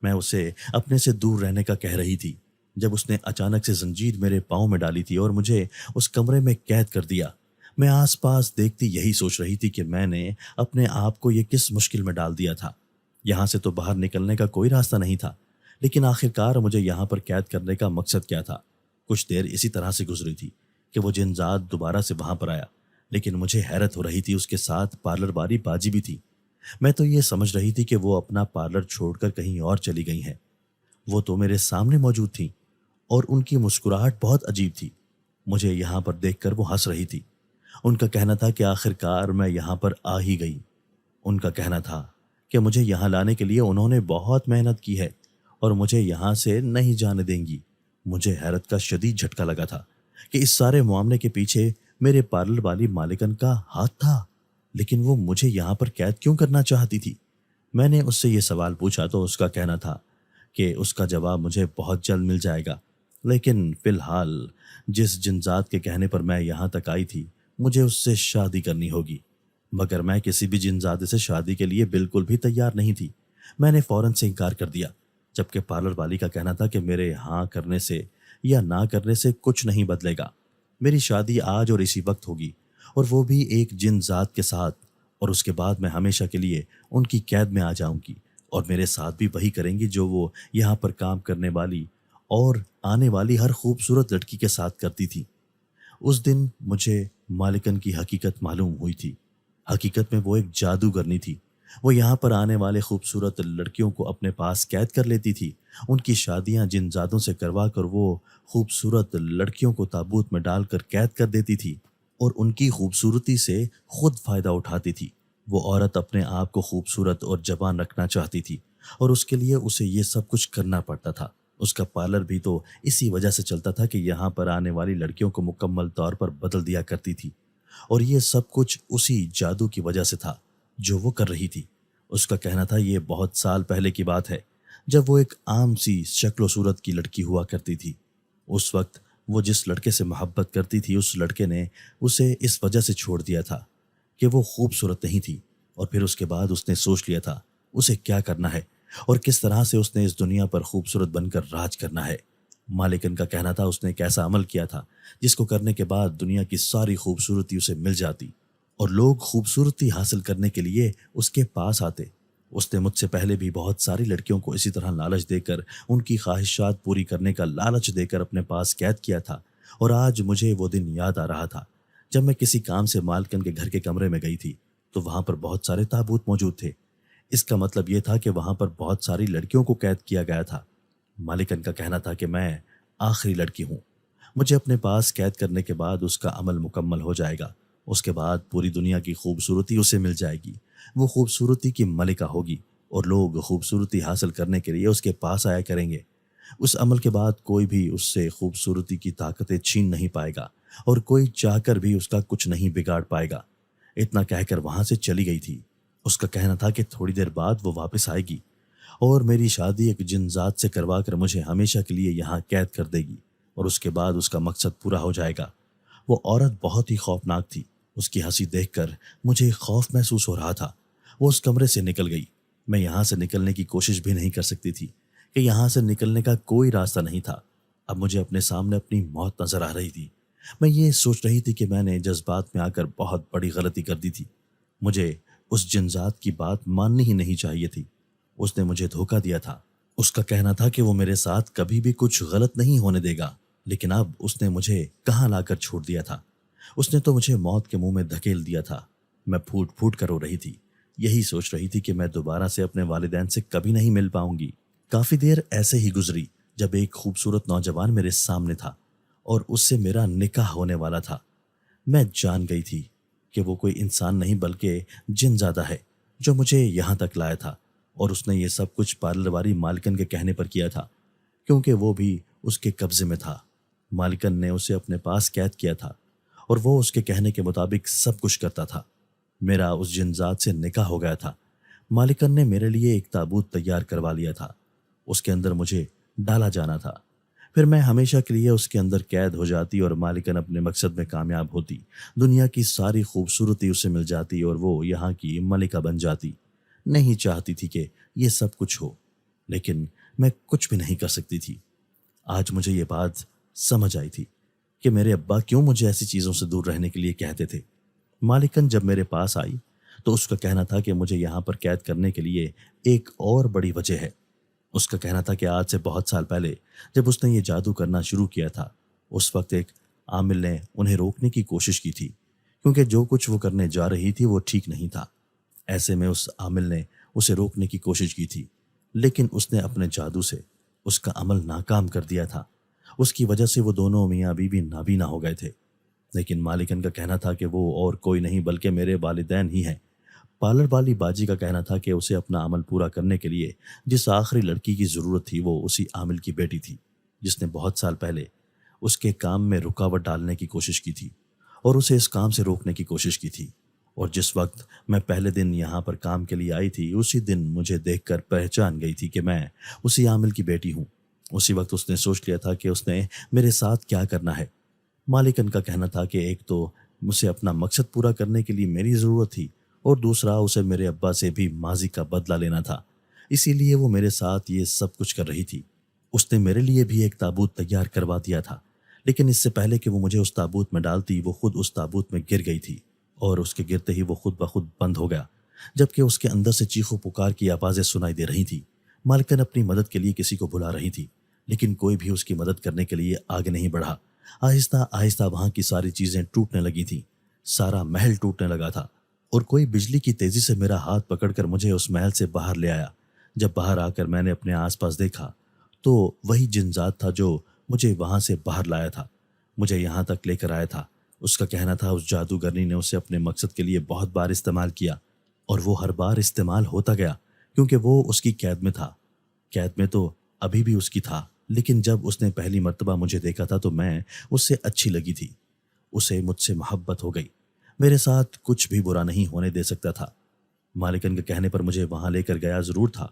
میں اسے اپنے سے دور رہنے کا کہہ رہی تھی، جب اس نے اچانک سے زنجیر میرے پاؤں میں ڈالی تھی اور مجھے اس کمرے میں قید کر دیا۔ میں آس پاس دیکھتی یہی سوچ رہی تھی کہ میں نے اپنے آپ کو یہ کس مشکل میں ڈال دیا تھا۔ یہاں سے تو باہر نکلنے کا کوئی راستہ نہیں تھا، لیکن آخرکار مجھے یہاں پر قید کرنے کا مقصد کیا تھا؟ کچھ دیر اسی طرح سے گزری تھی کہ وہ جن ذات دوبارہ سے وہاں پر آیا، لیکن مجھے حیرت ہو رہی تھی اس کے ساتھ پارلر والی باجی بھی تھی۔ میں تو یہ سمجھ رہی تھی کہ وہ اپنا پارلر چھوڑ کر کہیں اور چلی گئی ہیں۔ وہ تو میرے سامنے موجود تھیں اور ان کی مسکراہٹ بہت عجیب تھی۔ مجھے یہاں پر دیکھ کر وہ ہنس رہی تھی۔ ان کا کہنا تھا کہ آخرکار میں یہاں پر آ ہی گئی۔ ان کا کہنا تھا کہ مجھے یہاں لانے کے لیے انہوں نے بہت محنت کی ہے اور مجھے یہاں سے نہیں جانے دیں گی۔ مجھے حیرت کا شدید جھٹکا لگا تھا کہ اس سارے معاملے کے پیچھے میرے پارلر والی مالکن کا ہاتھ تھا، لیکن وہ مجھے یہاں پر قید کیوں کرنا چاہتی تھی؟ میں نے اس سے یہ سوال پوچھا تو اس کا کہنا تھا کہ اس کا جواب مجھے بہت جلد مل جائے گا، لیکن فی الحال جس جن ذات کے کہنے پر میں یہاں تک آئی تھی مجھے اس سے شادی کرنی ہوگی۔ مگر میں کسی بھی جن زادے سے شادی کے لیے بالکل بھی تیار نہیں تھی۔ میں نے فوراً سے انکار کر دیا، جبکہ پارلر والی کا کہنا تھا کہ میرے ہاں کرنے سے یا نہ کرنے سے کچھ نہیں بدلے گا۔ میری شادی آج اور اسی وقت ہوگی، اور وہ بھی ایک جن ذات کے ساتھ، اور اس کے بعد میں ہمیشہ کے لیے ان کی قید میں آ جاؤں گی، اور میرے ساتھ بھی وہی کریں گی جو وہ یہاں پر کام کرنے والی اور آنے والی ہر خوبصورت لڑکی کے ساتھ کرتی تھی۔ اس دن مجھے مالکن کی حقیقت معلوم ہوئی تھی۔ حقیقت میں وہ ایک جادوگرنی تھی۔ وہ یہاں پر آنے والے خوبصورت لڑکیوں کو اپنے پاس قید کر لیتی تھی۔ ان کی شادیاں جن زادوں سے کروا کر وہ خوبصورت لڑکیوں کو تابوت میں ڈال کر قید کر دیتی تھی اور ان کی خوبصورتی سے خود فائدہ اٹھاتی تھی۔ وہ عورت اپنے آپ کو خوبصورت اور جوان رکھنا چاہتی تھی، اور اس کے لیے اسے یہ سب کچھ کرنا پڑتا تھا۔ اس کا پارلر بھی تو اسی وجہ سے چلتا تھا کہ یہاں پر آنے والی لڑکیوں کو مکمل طور پر بدل دیا کرتی تھی، اور یہ سب کچھ اسی جادو کی وجہ سے تھا جو وہ کر رہی تھی۔ اس کا کہنا تھا یہ بہت سال پہلے کی بات ہے، جب وہ ایک عام سی شکل و صورت کی لڑکی ہوا کرتی تھی۔ اس وقت وہ جس لڑکے سے محبت کرتی تھی اس لڑکے نے اسے اس وجہ سے چھوڑ دیا تھا کہ وہ خوبصورت نہیں تھی، اور پھر اس کے بعد اس نے سوچ لیا تھا اسے کیا کرنا ہے اور کس طرح سے اس نے اس دنیا پر خوبصورت بن کر راج کرنا ہے۔ مالکن کا کہنا تھا اس نے ایک ایسا عمل کیا تھا جس کو کرنے کے بعد دنیا کی ساری خوبصورتی اسے مل جاتی اور لوگ خوبصورتی حاصل کرنے کے لیے اس کے پاس آتے۔ اس نے مجھ سے پہلے بھی بہت ساری لڑکیوں کو اسی طرح لالچ دے کر، ان کی خواہشات پوری کرنے کا لالچ دے کر اپنے پاس قید کیا تھا، اور آج مجھے وہ دن یاد آ رہا تھا جب میں کسی کام سے مالکن کے گھر کے کمرے میں گئی تھی تو وہاں پر بہت سارے تابوت موجود تھے۔ اس کا مطلب یہ تھا کہ وہاں پر بہت ساری لڑکیوں کو قید کیا گیا تھا۔ مالکن کا کہنا تھا کہ میں آخری لڑکی ہوں۔ مجھے اپنے پاس قید کرنے کے بعد اس کا عمل مکمل ہو جائے گا۔ اس کے بعد پوری دنیا کی خوبصورتی اسے مل جائے گی۔ وہ خوبصورتی کی ملکہ ہوگی اور لوگ خوبصورتی حاصل کرنے کے لیے اس کے پاس آیا کریں گے۔ اس عمل کے بعد کوئی بھی اس سے خوبصورتی کی طاقتیں چھین نہیں پائے گا، اور کوئی چاہ کر بھی اس کا کچھ نہیں بگاڑ پائے گا۔ اتنا کہہ کر وہاں سے چلی گئی تھی۔ اس کا کہنا تھا کہ تھوڑی دیر بعد وہ واپس آئے گی اور میری شادی ایک جن ذات سے کروا کر مجھے ہمیشہ کے لیے یہاں قید کر دے گی، اور اس کے بعد اس کا مقصد پورا ہو جائے گا۔ وہ عورت بہت ہی خوفناک تھی۔ اس کی ہنسی دیکھ کر مجھے خوف محسوس ہو رہا تھا۔ وہ اس کمرے سے نکل گئی۔ میں یہاں سے نکلنے کی کوشش بھی نہیں کر سکتی تھی کہ یہاں سے نکلنے کا کوئی راستہ نہیں تھا۔ اب مجھے اپنے سامنے اپنی موت نظر آ رہی تھی۔ میں یہ سوچ رہی تھی کہ میں نے جذبات میں آ کر بہت بڑی غلطی کر دی تھی۔ مجھے اس جن ذات کی بات ماننی ہی نہیں چاہیے تھی۔ اس نے مجھے دھوکہ دیا تھا۔ اس کا کہنا تھا کہ وہ میرے ساتھ کبھی بھی کچھ غلط نہیں ہونے دے گا، لیکن اب اس نے مجھے کہاں لا کر چھوڑ دیا تھا؟ اس نے تو مجھے موت کے منہ میں دھکیل دیا تھا۔ میں پھوٹ پھوٹ کر رو رہی تھی، یہی سوچ رہی تھی کہ میں دوبارہ سے اپنے والدین سے کبھی نہیں مل پاؤں گی۔ کافی دیر ایسے ہی گزری جب ایک خوبصورت نوجوان میرے سامنے تھا اور اس سے میرا نکاح ہونے والا تھا۔ میں جان گئی تھی کہ وہ کوئی انسان نہیں بلکہ جن زادہ ہے جو مجھے یہاں تک لایا تھا، اور اس نے یہ سب کچھ پارلر والی مالکن کے کہنے پر کیا تھا، کیونکہ وہ بھی اس کے قبضے میں تھا۔ مالکن نے اسے اپنے پاس قید کیا تھا اور وہ اس کے کہنے کے مطابق سب کچھ کرتا تھا۔ میرا اس جن ذات سے نکاح ہو گیا تھا۔ مالکن نے میرے لیے ایک تابوت تیار کروا لیا تھا۔ اس کے اندر مجھے ڈالا جانا تھا، پھر میں ہمیشہ کے لیے اس کے اندر قید ہو جاتی اور مالکن اپنے مقصد میں کامیاب ہوتی۔ دنیا کی ساری خوبصورتی اسے مل جاتی اور وہ یہاں کی ملکہ بن جاتی۔ نہیں چاہتی تھی کہ یہ سب کچھ ہو، لیکن میں کچھ بھی نہیں کر سکتی تھی۔ آج مجھے یہ بات سمجھ آئی تھی کہ میرے ابا کیوں مجھے ایسی چیزوں سے دور رہنے کے لیے کہتے تھے۔ مالکن جب میرے پاس آئی تو اس کا کہنا تھا کہ مجھے یہاں پر قید کرنے کے لیے ایک اور بڑی وجہ ہے۔ اس کا کہنا تھا کہ آج سے بہت سال پہلے جب اس نے یہ جادو کرنا شروع کیا تھا، اس وقت ایک عامل نے انہیں روکنے کی کوشش کی تھی، کیونکہ جو کچھ وہ کرنے جا رہی تھی وہ ٹھیک نہیں تھا۔ ایسے میں اس عامل نے اسے روکنے کی کوشش کی تھی، لیکن اس نے اپنے جادو سے اس کا عمل ناکام کر دیا تھا۔ اس کی وجہ سے وہ دونوں میاں بیوی نابینا ہو گئے تھے۔ لیکن مالکن کا کہنا تھا کہ وہ اور کوئی نہیں بلکہ میرے والدین ہی ہیں۔ پارلر والی باجی کا کہنا تھا کہ اسے اپنا عمل پورا کرنے کے لیے جس آخری لڑکی کی ضرورت تھی وہ اسی عامل کی بیٹی تھی، جس نے بہت سال پہلے اس کے کام میں رکاوٹ ڈالنے کی کوشش کی تھی اور اسے اس کام سے روکنے کی کوشش کی تھی۔ اور جس وقت میں پہلے دن یہاں پر کام کے لیے آئی تھی، اسی دن مجھے دیکھ کر پہچان گئی تھی کہ میں اسی عامل کی بیٹی ہوں۔ اسی وقت اس نے سوچ لیا تھا کہ اس نے میرے ساتھ کیا کرنا ہے۔ مالکن کا کہنا تھا کہ ایک تو مجھے اپنا مقصد پورا کرنے کے لیے میری ضرورت تھی، اور دوسرا اسے میرے ابا سے بھی ماضی کا بدلہ لینا تھا، اسی لیے وہ میرے ساتھ یہ سب کچھ کر رہی تھی۔ اس نے میرے لیے بھی ایک تابوت تیار کروا دیا تھا، لیکن اس سے پہلے کہ وہ مجھے اس تابوت میں ڈالتی، وہ خود اس تابوت میں گر گئی تھی، اور اس کے گرتے ہی وہ خود بخود بند ہو گیا، جبکہ اس کے اندر سے چیخو پکار کی آوازیں سنائی دے رہی تھی۔ مالکن اپنی مدد کے لیے کسی کو بلا رہی تھی، لیکن کوئی بھی اس کی مدد کرنے کے لیے آگے نہیں بڑھا۔ آہستہ آہستہ وہاں کی ساری چیزیں ٹوٹنے لگی تھیں، سارا محل ٹوٹنے لگا تھا، اور کوئی بجلی کی تیزی سے میرا ہاتھ پکڑ کر مجھے اس محل سے باہر لے آیا۔ جب باہر آ کر میں نے اپنے آس پاس دیکھا تو وہی جن ذات تھا جو مجھے وہاں سے باہر لایا تھا، مجھے یہاں تک لے کر آیا تھا۔ اس کا کہنا تھا اس جادوگرنی نے اسے اپنے مقصد کے لیے بہت بار استعمال کیا، اور وہ ہر بار استعمال ہوتا گیا کیونکہ وہ اس کی قید میں تھا۔ قید میں تو ابھی بھی اس کی تھا، لیکن جب اس نے پہلی مرتبہ مجھے دیکھا تھا تو میں اس سے اچھی لگی تھی، اسے مجھ سے محبت ہو گئی، میرے ساتھ کچھ بھی برا نہیں ہونے دے سکتا تھا۔ مالکن کے کہنے پر مجھے وہاں لے کر گیا ضرور تھا،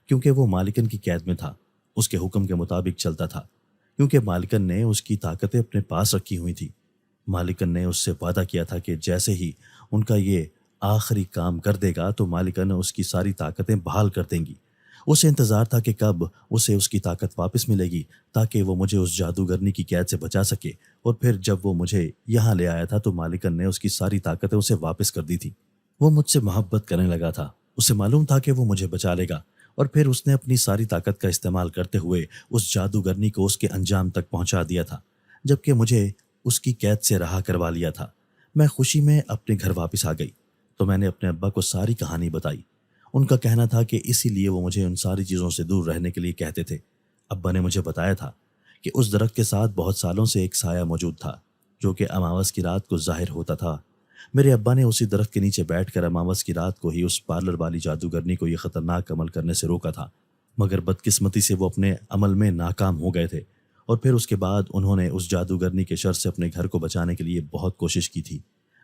کیونکہ وہ مالکن کی قید میں تھا، اس کے حکم کے مطابق چلتا تھا، کیونکہ مالکن نے اس کی طاقتیں اپنے پاس رکھی ہوئی تھی۔ مالکن نے اس سے وعدہ کیا تھا کہ جیسے ہی ان کا یہ آخری کام کر دے گا تو مالکن اس کی ساری طاقتیں بحال کر دیں گی۔ اسے انتظار تھا کہ کب اسے اس کی طاقت واپس ملے گی تاکہ وہ مجھے اس جادوگرنی کی قید سے بچا سکے، اور پھر جب وہ مجھے یہاں لے آیا تھا تو مالکن نے اس کی ساری طاقتیں اسے واپس کر دی تھی۔ وہ مجھ سے محبت کرنے لگا تھا، اسے معلوم تھا کہ وہ مجھے بچا لے گا، اور پھر اس نے اپنی ساری طاقت کا استعمال کرتے ہوئے اس جادوگرنی کو اس کے انجام تک پہنچا دیا تھا، جبکہ مجھے اس کی قید سے رہا کروا لیا تھا۔ میں خوشی میں اپنے گھر واپس آ گئی تو میں نے اپنے ابا کو ساری کہانی بتائی۔ ان کا کہنا تھا کہ اسی لیے وہ مجھے ان ساری چیزوں سے دور رہنے کے لیے کہتے تھے۔ ابا نے مجھے بتایا تھا کہ اس درخت کے ساتھ بہت سالوں سے ایک سایہ موجود تھا جو کہ اماوس کی رات کو ظاہر ہوتا تھا۔ میرے ابا نے اسی درخت کے نیچے بیٹھ کر اماوس کی رات کو ہی اس پارلر والی جادوگرنی کو یہ خطرناک عمل کرنے سے روکا تھا، مگر بدقسمتی سے وہ اپنے عمل میں ناکام ہو گئے تھے، اور پھر اس کے بعد انہوں نے اس جادوگرنی کے شر سے اپنے گھر کو بچانے کے لیے بہت کوشش کی تھی،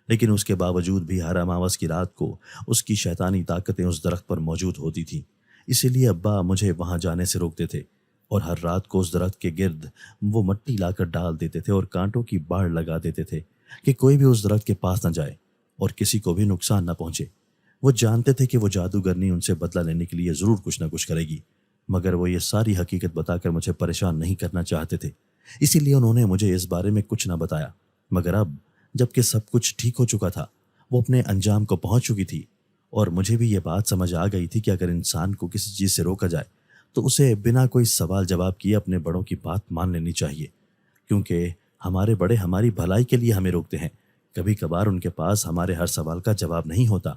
لیکن اس کے باوجود بھی ہر اماوس کی رات کو اس کی شیطانی طاقتیں اس درخت پر موجود ہوتی تھیں۔ اسی لیے ابا مجھے وہاں جانے سے روکتے تھے، اور ہر رات کو اس درخت کے گرد وہ مٹی لا کر ڈال دیتے تھے اور کانٹوں کی باڑ لگا دیتے تھے کہ کوئی بھی اس درخت کے پاس نہ جائے اور کسی کو بھی نقصان نہ پہنچے۔ وہ جانتے تھے کہ وہ جادوگرنی ان سے بدلہ لینے کے لیے ضرور کچھ نہ کچھ کرے گی، مگر وہ یہ ساری حقیقت بتا کر مجھے پریشان نہیں کرنا چاہتے تھے، اسی لیے انہوں نے مجھے اس بارے میں کچھ نہ بتایا۔ مگر اب جب کہ سب کچھ ٹھیک ہو چکا تھا، وہ اپنے انجام کو پہنچ چکی تھی، اور مجھے بھی یہ بات سمجھ آ گئی تھی کہ اگر انسان کو کسی چیز سے روکا جائے تو اسے بنا کوئی سوال جواب کیے اپنے بڑوں کی بات مان لینی چاہیے، کیونکہ ہمارے بڑے ہماری بھلائی کے لیے ہمیں روکتے ہیں، کبھی کبھار ان کے پاس ہمارے ہر سوال کا جواب نہیں ہوتا،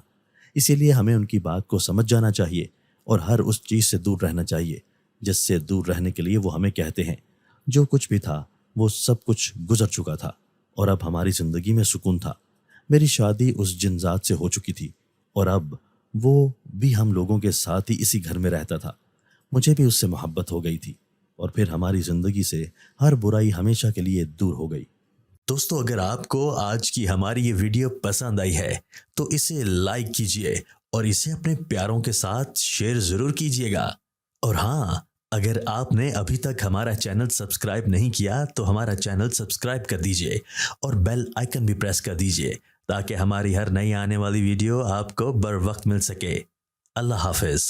اسی لیے ہمیں ان کی بات کو سمجھ جانا چاہیے اور ہر اس چیز سے دور رہنا چاہیے جس سے دور رہنے کے لیے وہ ہمیں کہتے ہیں۔ جو کچھ بھی تھا وہ سب کچھ گزر چکا تھا، اور اب ہماری زندگی میں سکون تھا۔ میری شادی اس جن ذات سے ہو چکی تھی، اور اب وہ بھی ہم لوگوں کے ساتھ ہی اسی گھر میں رہتا تھا۔ مجھے بھی اس سے محبت ہو گئی تھی، اور پھر ہماری زندگی سے ہر برائی ہمیشہ کے لیے دور ہو گئی۔ دوستو، اگر آپ کو آج کی ہماری یہ ویڈیو پسند آئی ہے تو اسے لائک کیجئے اور اسے اپنے پیاروں کے ساتھ شیئر ضرور کیجئے گا، اور ہاں، اگر آپ نے ابھی تک ہمارا چینل سبسکرائب نہیں کیا تو ہمارا چینل سبسکرائب کر دیجئے اور بیل آئیکن بھی پریس کر دیجئے تاکہ ہماری ہر نئی آنے والی ویڈیو آپ کو بر وقت مل سکے۔ اللہ حافظ۔